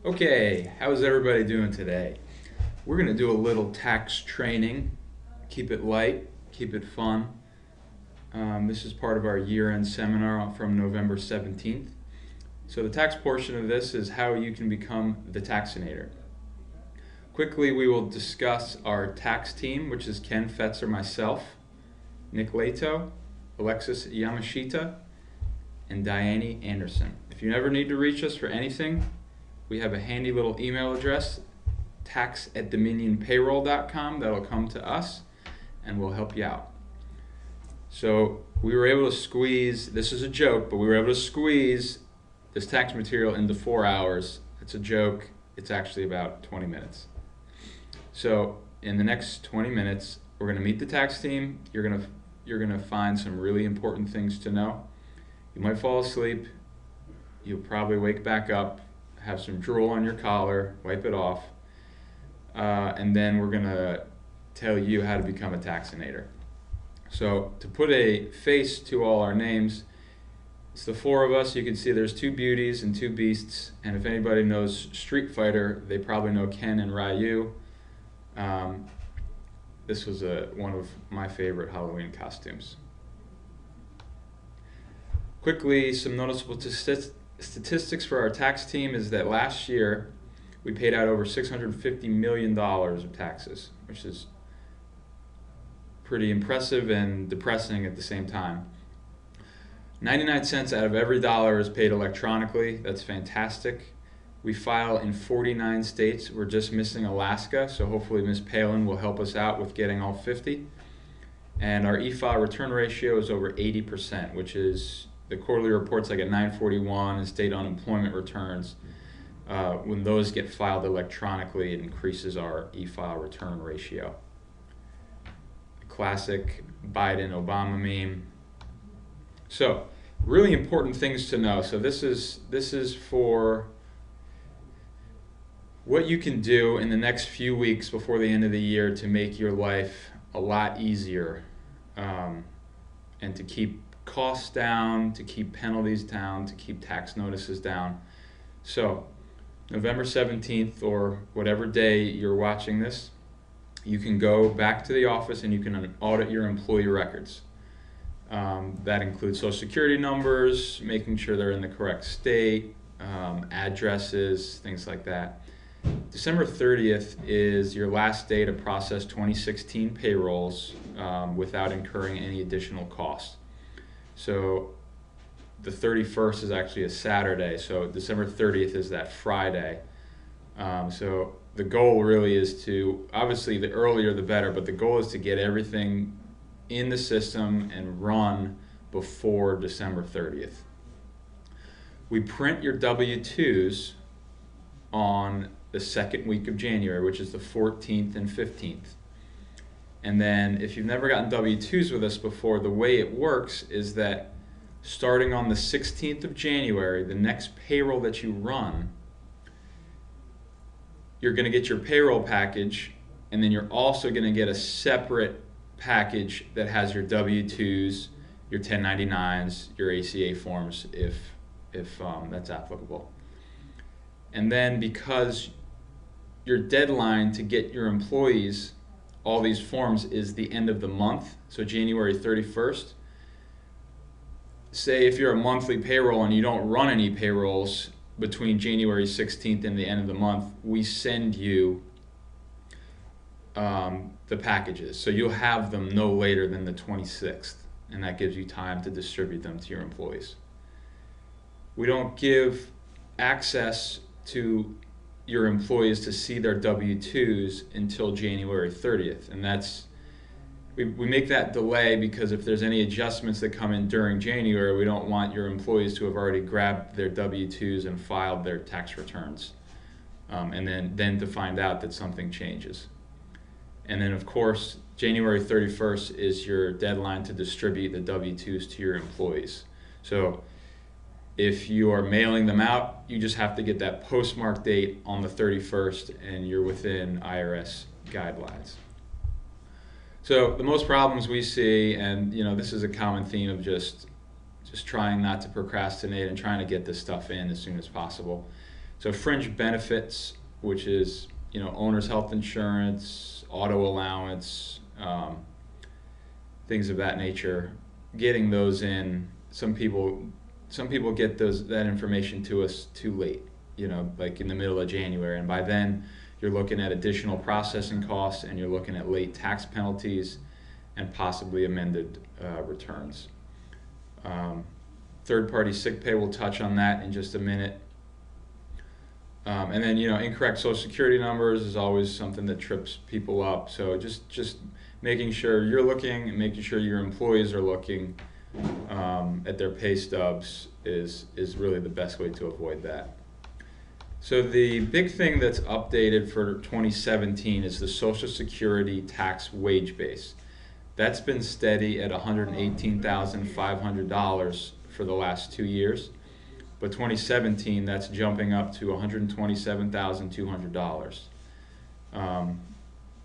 Okay, how's everybody doing today? We're going to do a little tax training. Keep it light, keep it fun. This is part of our year-end seminar from November 17th. So the tax portion of this is how you can become the taxinator. Quickly, we will discuss our tax team, which is Ken Fetzer, myself, Nick Leto, Alexis Yamashita, and Diane Anderson. If you ever need to reach us for anything, we have a handy little email address, tax@dominionpayroll.com. That'll come to us and we'll help you out. So we were able to squeeze, this is a joke, but we were able to squeeze this tax material into 4 hours. It's a joke. It's actually about 20 minutes. So in the next 20 minutes, we're going to meet the tax team. You're going to find some really important things to know. You might fall asleep. You'll probably wake back up, have some drool on your collar, wipe it off, and then we're going to tell you how to become a taxinator. So to put a face to all our names, it's the four of us. You can see there's two beauties and two beasts, and if anybody knows Street Fighter, they probably know Ken and Ryu. This was one of my favorite Halloween costumes. Quickly, some noticeable statistics for our tax team is that last year we paid out over $650 million of taxes, which is pretty impressive and depressing at the same time. 99 cents out of every dollar is paid electronically. That's fantastic. We file in 49 states. We're just missing Alaska, so hopefully Ms. Palin will help us out with getting all 50. And our e-file return ratio is over 80%, which is the quarterly reports like at 941 and state unemployment returns. When those get filed electronically, it increases our e-file return ratio. Classic Biden-Obama meme. So, really important things to know. So this is for what you can do in the next few weeks before the end of the year to make your life a lot easier, and to keep costs down, to keep penalties down, to keep tax notices down. So, November 17th or whatever day you're watching this, you can go back to the office and you can audit your employee records. That includes social security numbers, making sure they're in the correct state, addresses, things like that. December 30th is your last day to process 2016 payrolls without incurring any additional costs. So the 31st is actually a Saturday, so December 30th is that Friday. So the goal really is to, obviously the earlier the better, but the goal is to get everything in the system and run before December 30th. We print your W-2s on the second week of January, which is the 14th and 15th. And then if you've never gotten W-2s with us before, the way it works is that starting on the 16th of January, the next payroll that you run, you're going to get your payroll package, and then you're also going to get a separate package that has your W-2s, your 1099s, your ACA forms, if that's applicable. And then because your deadline to get your employees all these forms is the end of the month, so January 31st, say if you're a monthly payroll and you don't run any payrolls between January 16th and the end of the month, we send you the packages. So you'll have them no later than the 26th, and that gives you time to distribute them to your employees. We don't give access to your employees to see their W-2s until January 30th, and we make that delay because if there's any adjustments that come in during January, we don't want your employees to have already grabbed their W-2s and filed their tax returns, and then to find out that something changes. And then of course, January 31st is your deadline to distribute the W-2s to your employees. So if you are mailing them out, you just have to get that postmark date on the 31st and you're within IRS guidelines. So the most problems we see, and this is a common theme of just trying not to procrastinate and trying to get this stuff in as soon as possible. So fringe benefits, which is, you know, owner's health insurance, auto allowance, things of that nature, getting those in. Some people get that information to us too late, you know, like in the middle of January, and by then you're looking at additional processing costs, and you're looking at late tax penalties and possibly amended returns. Third-party sick pay, we'll touch on that in just a minute. And then, you know, incorrect Social Security numbers is always something that trips people up. So just making sure you're looking and making sure your employees are looking at their pay stubs is really the best way to avoid that. So the big thing that's updated for 2017 is the Social Security tax wage base. That's been steady at $118,500 for the last 2 years. But 2017, that's jumping up to $127,200,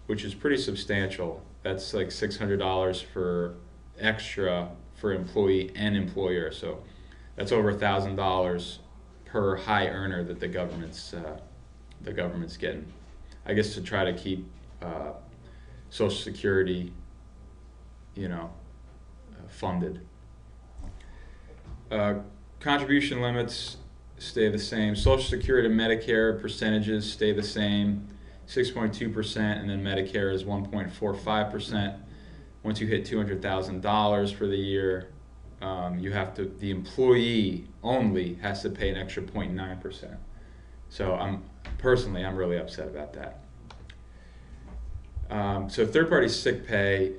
which is pretty substantial. That's like $600 for extra for employee and employer. So that's over $1,000 per high earner that the government's getting. I guess to try to keep Social Security, you know, funded. Contribution limits stay the same. Social Security and Medicare percentages stay the same, 6.2%, and then Medicare is 1.45%. Once you hit $200,000 for the year, the employee only has to pay an extra 0.9%. So I'm really upset about that. So third-party sick pay.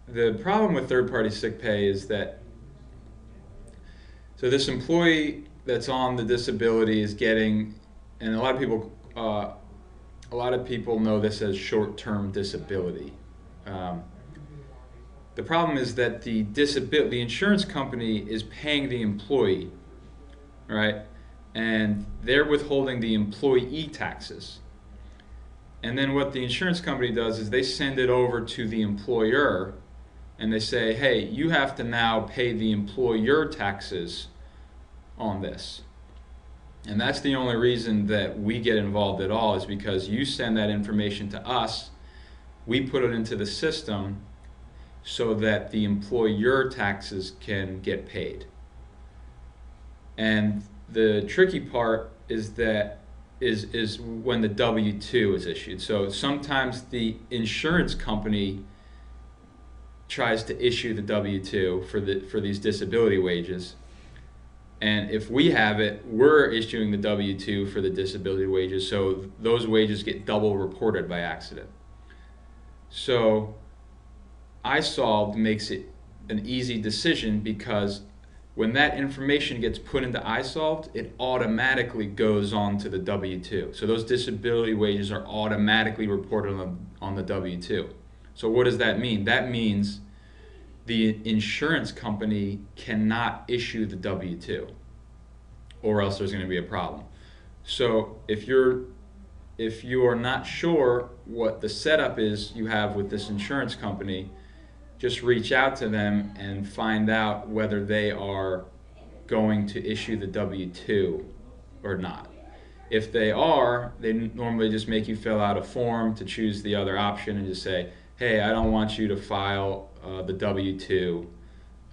The problem with third-party sick pay is that so this employee that's on the disability is getting, and a lot of people know this as short-term disability. The problem is that the insurance company is paying the employee, right? And they're withholding the employee taxes. And then what the insurance company does is they send it over to the employer, and they say, hey, you have to now pay the employer taxes on this. And that's the only reason that we get involved at all, is because you send that information to us, we put it into the system so that the employer taxes can get paid. And the tricky part is when the W-2 is issued. So sometimes the insurance company tries to issue the W-2 for these disability wages, and if we have it, we're issuing the W-2 for the disability wages, so those wages get double reported by accident. So iSolved makes it an easy decision, because when that information gets put into iSolved, it automatically goes on to the W-2. So those disability wages are automatically reported on the W-2. So what does that mean? That means the insurance company cannot issue the W-2, or else there's going to be a problem. So if you are not sure what the setup is you have with this insurance company, just reach out to them and find out whether they are going to issue the W-2 or not. If they are, they normally just make you fill out a form to choose the other option and just say, hey, I don't want you to file the W-2.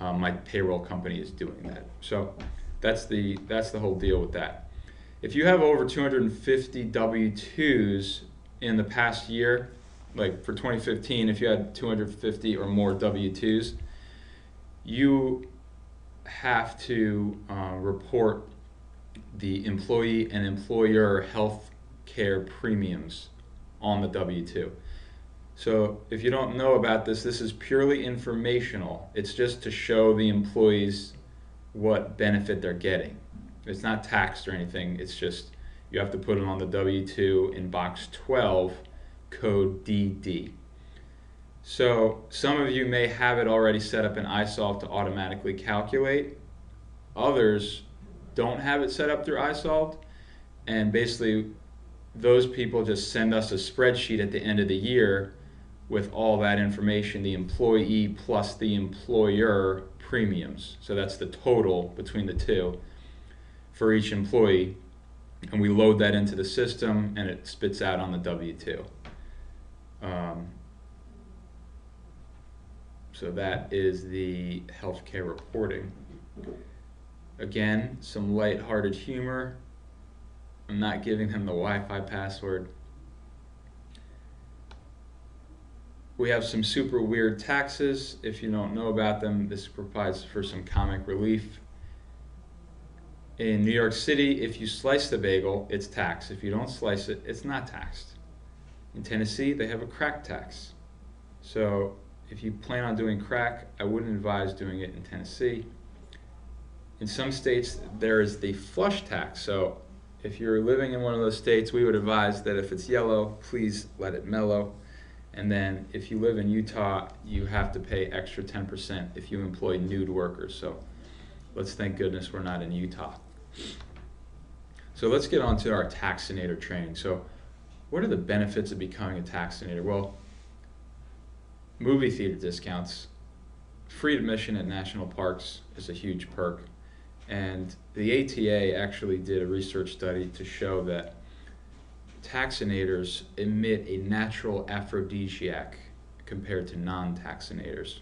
My payroll company is doing that. So that's the whole deal with that. If you have over 250 W-2s in the past year, like for 2015, if you had 250 or more W-2s, you have to report the employee and employer health care premiums on the W-2. So if you don't know about this, this is purely informational. It's just to show the employees what benefit they're getting. It's not taxed or anything. It's just you have to put it on the W-2 in box 12, code DD. So some of you may have it already set up in iSolved to automatically calculate. Others don't have it set up through iSolved, and basically those people just send us a spreadsheet at the end of the year with all that information, the employee plus the employer premiums. So that's the total between the two for each employee. and we load that into the system, and it spits out on the W-2. So that is the healthcare reporting. Again, some lighthearted humor. I'm not giving them the Wi-Fi password. We have some super weird taxes. If you don't know about them, this provides for some comic relief. In New York City, if you slice the bagel, it's taxed. If you don't slice it, it's not taxed. In Tennessee, they have a crack tax. So if you plan on doing crack, I wouldn't advise doing it in Tennessee. In some states, there is the flush tax. So if you're living in one of those states, we would advise that if it's yellow, please let it mellow. And then if you live in Utah, you have to pay extra 10% if you employ nude workers. So let's thank goodness we're not in Utah. So let's get on to our taxinator training. So what are the benefits of becoming a taxinator? Well, movie theater discounts, free admission at national parks is a huge perk. And the ATA actually did a research study to show that taxinators emit a natural aphrodisiac compared to non-taxinators.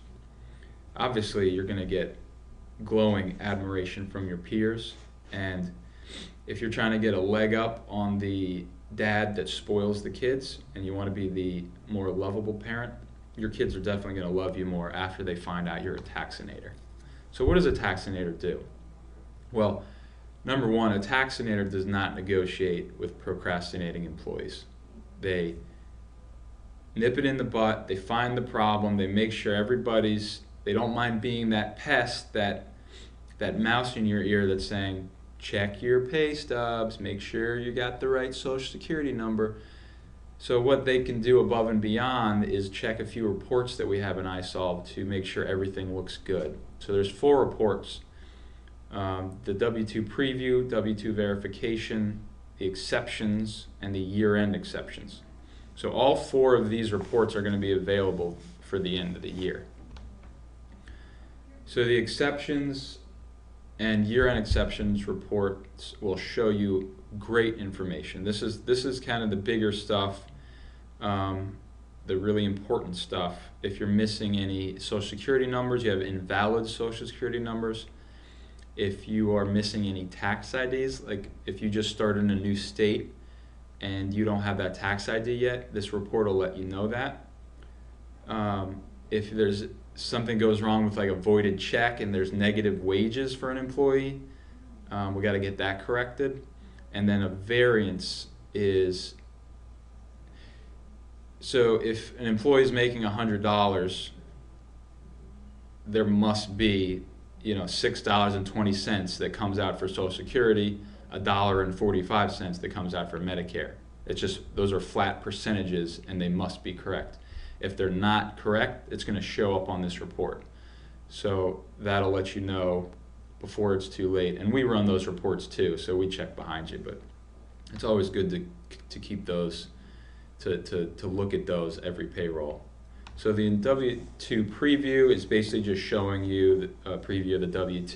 Obviously, you're going to get glowing admiration from your peers, and if you're trying to get a leg up on the dad that spoils the kids and you want to be the more lovable parent, your kids are definitely going to love you more after they find out you're a taxinator. So what does a taxinator do? Well, number one, a taxinator does not negotiate with procrastinating employees. They nip it in the butt, they find the problem, they make sure they don't mind being that pest, that mouse in your ear that's saying, check your pay stubs, make sure you got the right social security number. So what they can do above and beyond is check a few reports that we have in iSolve to make sure everything looks good. So there's 4 reports. The W-2 preview, W-2 verification, the exceptions, and the year-end exceptions. So all 4 of these reports are going to be available for the end of the year. So the exceptions and year-end exceptions reports will show you great information. This is kind of the bigger stuff, the really important stuff. If you're missing any social security numbers, you have invalid social security numbers. If you are missing any tax IDs, like if you just started in a new state and you don't have that tax ID yet, this report will let you know that. If there's something goes wrong with like a voided check and there's negative wages for an employee, we got to get that corrected. And then a variance is, so if an employee is making $100, there must be $6.20 that comes out for Social Security, $1.45 that comes out for Medicare. It's just, those are flat percentages and they must be correct. If they're not correct, it's going to show up on this report. So that'll let you know before it's too late. And we run those reports too, so we check behind you, but it's always good to keep those, to look at those every payroll. So the W-2 preview is basically just showing you a preview of the W-2.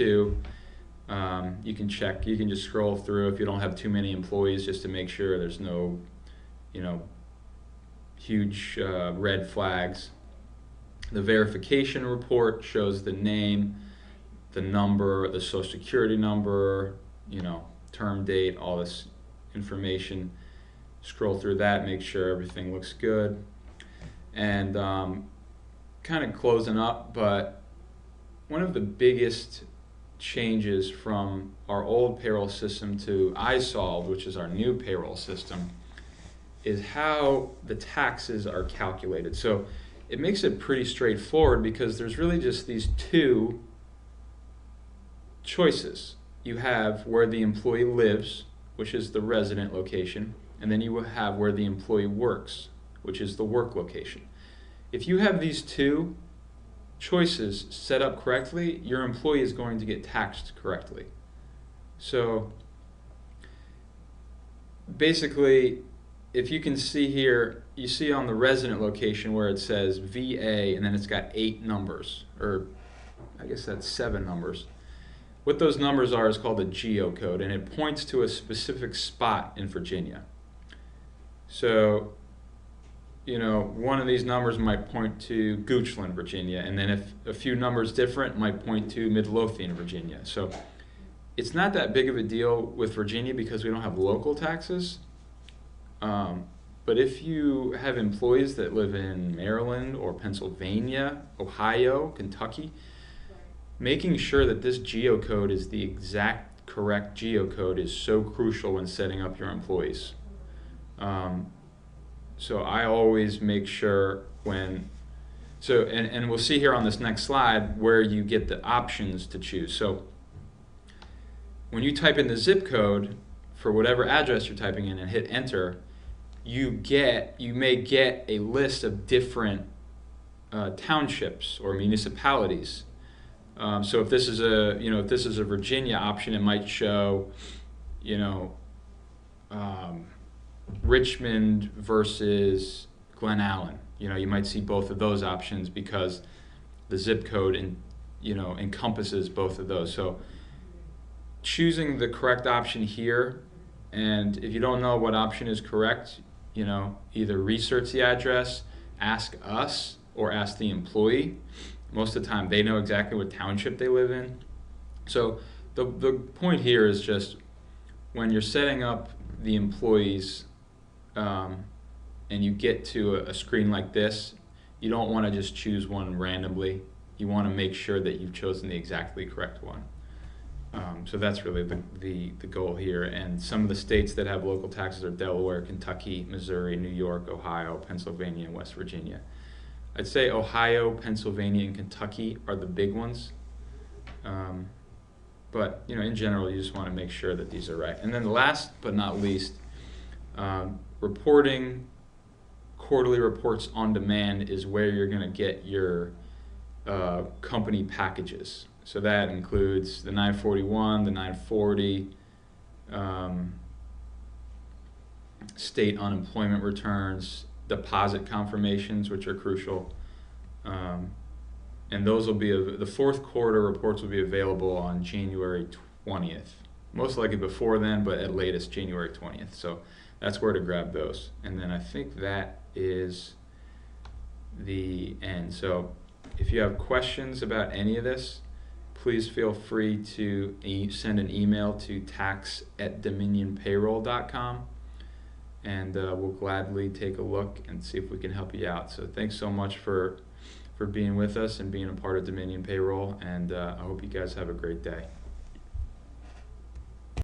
You can check, you can just scroll through if you don't have too many employees just to make sure there's no, huge red flags. The verification report shows the name, the number, the social security number, term date, all this information. Scroll through that, make sure everything looks good. And kind of closing up, but one of the biggest changes from our old payroll system to iSolve, which is our new payroll system, is how the taxes are calculated. So it makes it pretty straightforward because there's really just these 2 choices. You have where the employee lives, which is the resident location, and then you will have where the employee works, which is the work location. If you have these 2 choices set up correctly, your employee is going to get taxed correctly. So basically, if you can see here, you see on the resident location where it says VA and then it's got 8 numbers, or I guess that's 7 numbers. what those numbers are is called a geocode, and it points to a specific spot in Virginia. So, one of these numbers might point to Goochland, Virginia, and then if a few numbers different might point to Midlothian, Virginia. So it's not that big of a deal with Virginia because we don't have local taxes. But if you have employees that live in Maryland or Pennsylvania, Ohio, Kentucky, making sure that this geocode is the exact correct geocode is so crucial when setting up your employees. So I always make sure and we'll see here on this next slide where you get the options to choose. So when you type in the zip code for whatever address you're typing in and hit enter, you may get a list of different townships or municipalities. So if this is a Virginia option, it might show, Richmond versus Glen Allen. You might see both of those options because the zip code encompasses both of those. So choosing the correct option here, and if you don't know what option is correct, either research the address, ask us, or ask the employee. Most of the time they know exactly what township they live in. So the point here is just when you're setting up the employees and you get to a screen like this, you don't want to just choose one randomly. You want to make sure that you've chosen the exactly correct one. So that's really the goal here. And some of the states that have local taxes are Delaware, Kentucky, Missouri, New York, Ohio, Pennsylvania, and West Virginia. I'd say Ohio, Pennsylvania, and Kentucky are the big ones. But in general, you just want to make sure that these are right. And then last but not least, reporting quarterly reports on demand is where you're going to get your company packages. So that includes the 941, the 940, state unemployment returns, deposit confirmations, which are crucial. And those will be, the fourth quarter reports will be available on January 20th. Most likely before then, but at latest January 20th. So that's where to grab those. And then I think that is the end. So if you have questions about any of this, please feel free to send an email to tax@dominionpayroll.com, and we'll gladly take a look and see if we can help you out. So thanks so much for being with us and being a part of Dominion Payroll, and I hope you guys have a great day.